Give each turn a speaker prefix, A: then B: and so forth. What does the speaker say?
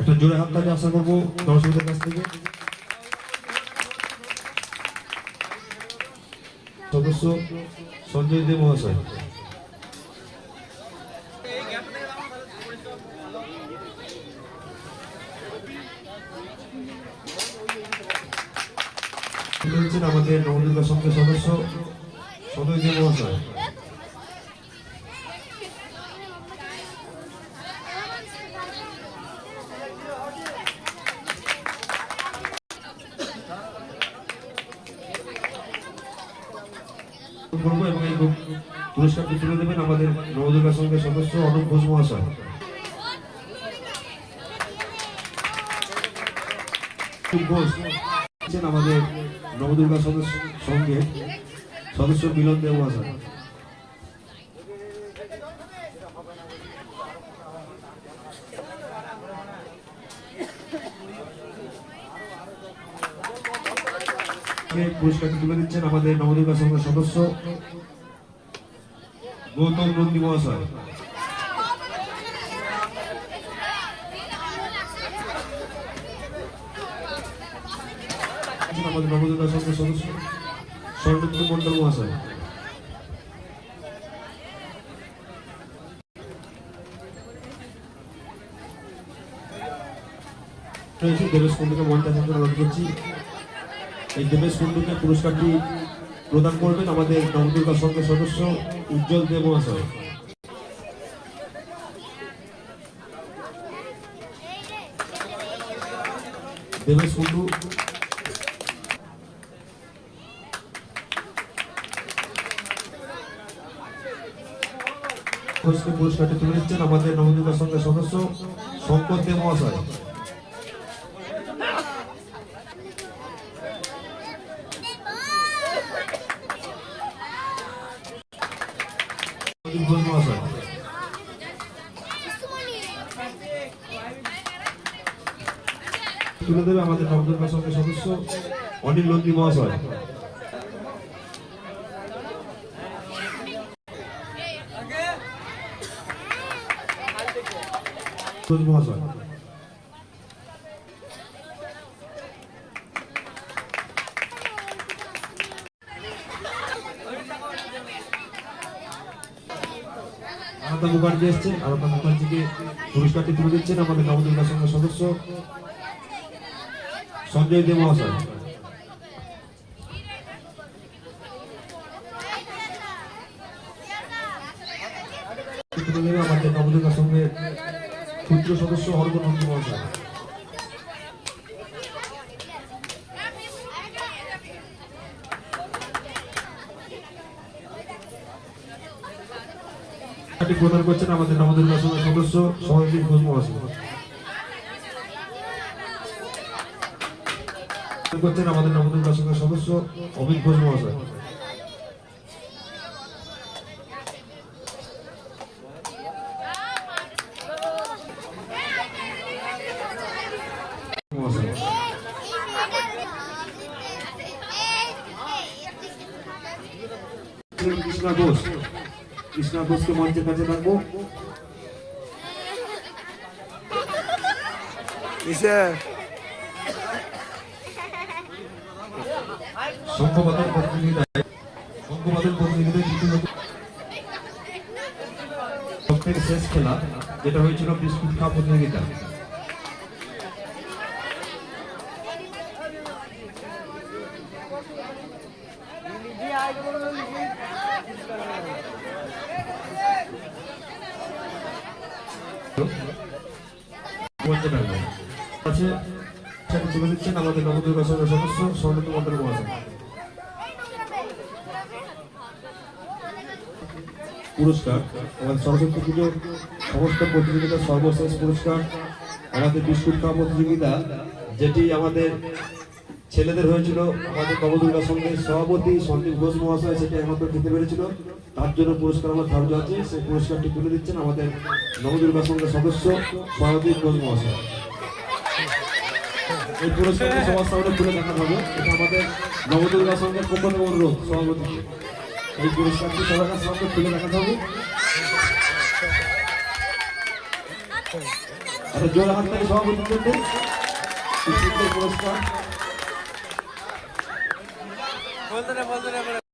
A: একটা জোরে হাততালি আশা করবো দর্শকদের কাছ থেকে। সদস্য সঞ্জয় দে মহাশয়। আমাদের নবদুর্গা সংঘের সদস্য সঞ্জয় দে মহাশয়। এবং এই পুরস্কারটি তুলে দেবেন আমাদের নবদুর্গা সংঘের সদস্য অনুপ ঘোষ মহাশয়। আমাদের নবদুর্গা সংঘের সদস্য মিলন দেব মহাশয়। পুরস্কারটি তুলে দিচ্ছেন আমাদের নবদুর্গা সংঘের সদস্য গৌতম নন্দী মহাশয়। আমাদের নবদুর্গা সংঘের সদস্য স্বর্ণদত্ত মন্ডল মহাশয়। দেবেশ কুণ্ডুকে মঞ্চে অনুরোধ করছি। এই দেবেশ কুণ্ডুকে পুরস্কারটি প্রদান করবেন আমাদের নবদুর্গা সংঘের সদস্য উজ্জ্বল দেব মহাশয়। দেবেশ কুণ্ডু পুরস্কারটি তুলে দিচ্ছেন আমাদের নবদুর্গা সংঘের সদস্য শঙ্কর দেব মহাশয়। তুলে দেবে আমাদের নবদুর্গা সংঘের সদস্য অনিল নন্দী মহাশয়। মহাশয় আনন্দ মুখার্জি এসছে। আনন্দ মুখার্জিকে পুরস্কারটি তুলে দিচ্ছেন আমাদের নবদুর্গা সংঘের সদস্য সঞ্জয় দে মহাশয়। আমাদের নবদুর্গা সংঘের ক্ষুদ্র সদস্য অর্ঘ নন্দী মহাশয়। প্রদান করছেন আমাদের নবদুর্গা সংঘের সদস্য সহজদীপ ঘোষ মহাশয়। করছেন আমাদের নবদুর্গা সংঘের সদস্য অমিত ঘোষ মহাশয়। কৃষ্ণা ঘোষ, কৃষ্ণা ঘোষকে মঞ্চের কাছে রাখবো। শঙ্খবাদন প্রতিযোগিতায় সবথেকে শেষ খেলা যেটা হয়েছিল বিস্কুট খাওয়া প্রতিযোগিতা। তুলে দিচ্ছেন আমাদের নবদুর্গা সংঘের সদস্য স্বর্ণদত্ত মন্ডল মহাশয়। পুরস্কার আমাদের সরস্বতী পুজোর সমস্ত প্রতিযোগিতার সর্বশেষ পুরস্কার আমাদের বিস্কুট খাওয়া প্রতিযোগিতা, যেটি আমাদের ছেলেদের হয়েছিল। আমাদের নবদুর্গা সংঘের সভাপতি সন্দীপ ঘোষ মহাশয় সেটি একমাত্র খেতে পেরেছিল, তার জন্য পুরস্কার আমার ধার্য আছে। সেই পুরস্কারটি তুলে দিচ্ছেন আমাদের নবদুর্গা সংঘের সদস্য সন্দীপ ঘোষ মহাশয়। এই পুরস্কারটি সবার সামনে তুলে দেখানো হবে। এটা আমাদের নবদুর্গা সংঘের পক্ষ থেকে অনুরোধ সভাপতিকে এই পুরস্কারটি সবার কাছে তুলে দেখাতে হবে। একটা জোর হাততালি সভাপতির জন্য পুরস্কার।